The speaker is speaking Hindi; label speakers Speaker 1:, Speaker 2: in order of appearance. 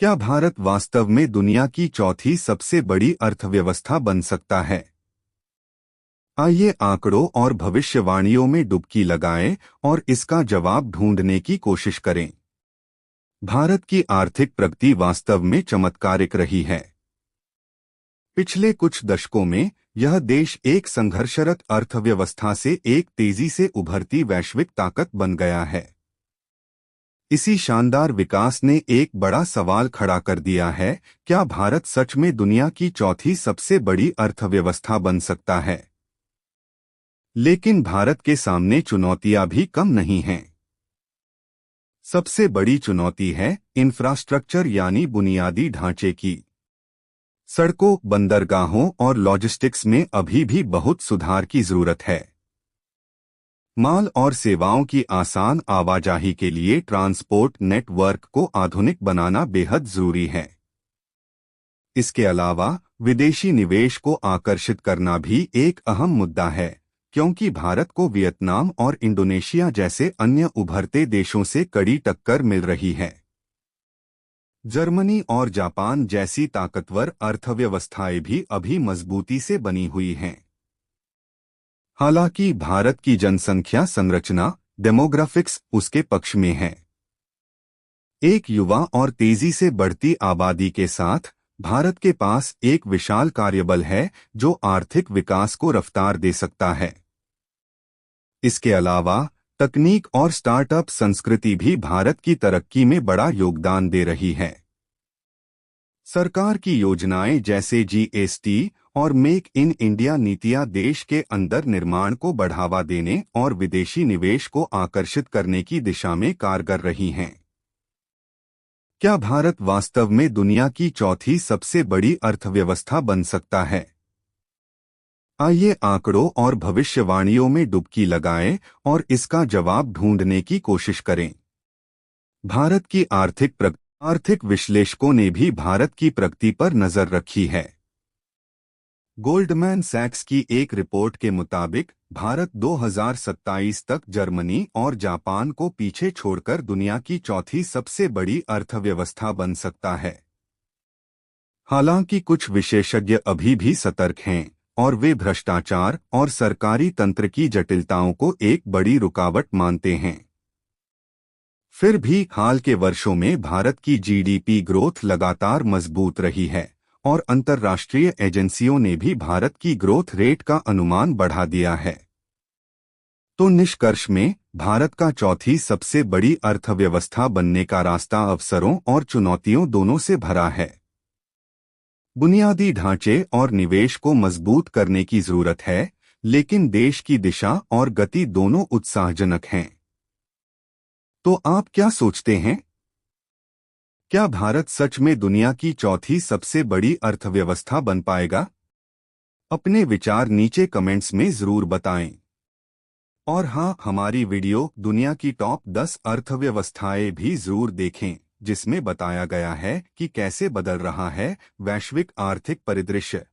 Speaker 1: क्या भारत वास्तव में दुनिया की चौथी सबसे बड़ी अर्थव्यवस्था बन सकता है? आइए आंकड़ों और भविष्यवाणियों में डुबकी लगाएं और इसका जवाब ढूंढने की कोशिश करें। भारत की आर्थिक प्रगति वास्तव में चमत्कारिक रही है। पिछले कुछ दशकों में यह देश एक संघर्षरत अर्थव्यवस्था से एक तेजी से उभरती वैश्विक ताकत बन गया है। इसी शानदार विकास ने एक बड़ा सवाल खड़ा कर दिया है, क्या भारत सच में दुनिया की चौथी सबसे बड़ी अर्थव्यवस्था बन सकता है? लेकिन भारत के सामने चुनौतियां भी कम नहीं हैं। सबसे बड़ी चुनौती है इंफ्रास्ट्रक्चर यानी बुनियादी ढांचे की। सड़कों, बंदरगाहों और लॉजिस्टिक्स में अभी भी बहुत सुधार की जरूरत है। माल और सेवाओं की आसान आवाजाही के लिए ट्रांसपोर्ट नेटवर्क को आधुनिक बनाना बेहद जरूरी है। इसके अलावा विदेशी निवेश को आकर्षित करना भी एक अहम मुद्दा है, क्योंकि भारत को वियतनाम और इंडोनेशिया जैसे अन्य उभरते देशों से कड़ी टक्कर मिल रही है। जर्मनी और जापान जैसी ताकतवर अर्थव्यवस्थाएं भी अभी मजबूती से बनी हुई हैं। हालांकि भारत की जनसंख्या संरचना डेमोग्राफिक्स उसके पक्ष में है। एक युवा और तेजी से बढ़ती आबादी के साथ भारत के पास एक विशाल कार्यबल है जो आर्थिक विकास को रफ्तार दे सकता है। इसके अलावा तकनीक और स्टार्टअप संस्कृति भी भारत की तरक्की में बड़ा योगदान दे रही है। सरकार की योजनाएं जैसे जीएसटी और मेक इन इंडिया नीतियां देश के अंदर निर्माण को बढ़ावा देने और विदेशी निवेश को आकर्षित करने की दिशा में कारगर रही हैं। क्या भारत वास्तव में दुनिया की चौथी सबसे बड़ी अर्थव्यवस्था बन सकता है? आइए आंकड़ों और भविष्यवाणियों में डुबकी लगाएं और इसका जवाब ढूंढने की कोशिश करें। भारत की आर्थिक विश्लेषकों ने भी भारत की प्रगति पर नजर रखी है। गोल्डमैन सैक्स की एक रिपोर्ट के मुताबिक भारत 2027 तक जर्मनी और जापान को पीछे छोड़कर दुनिया की चौथी सबसे बड़ी अर्थव्यवस्था बन सकता है। हालांकि कुछ विशेषज्ञ अभी भी सतर्क हैं और वे भ्रष्टाचार और सरकारी तंत्र की जटिलताओं को एक बड़ी रुकावट मानते हैं। फिर भी हाल के वर्षों में भारत की जीडीपी ग्रोथ लगातार मजबूत रही है और अंतर्राष्ट्रीय एजेंसियों ने भी भारत की ग्रोथ रेट का अनुमान बढ़ा दिया है। तो निष्कर्ष में भारत का चौथी सबसे बड़ी अर्थव्यवस्था बनने का रास्ता अवसरों और चुनौतियों दोनों से भरा है। बुनियादी ढांचे और निवेश को मजबूत करने की जरूरत है, लेकिन देश की दिशा और गति दोनों उत्साहजनक हैं। तो आप क्या सोचते हैं? क्या भारत सच में दुनिया की चौथी सबसे बड़ी अर्थव्यवस्था बन पाएगा? अपने विचार नीचे कमेंट्स में जरूर बताएं। और हाँ, हमारी वीडियो दुनिया की टॉप 10 अर्थव्यवस्थाएं भी जरूर देखें, जिसमें बताया गया है कि कैसे बदल रहा है वैश्विक आर्थिक परिदृश्य।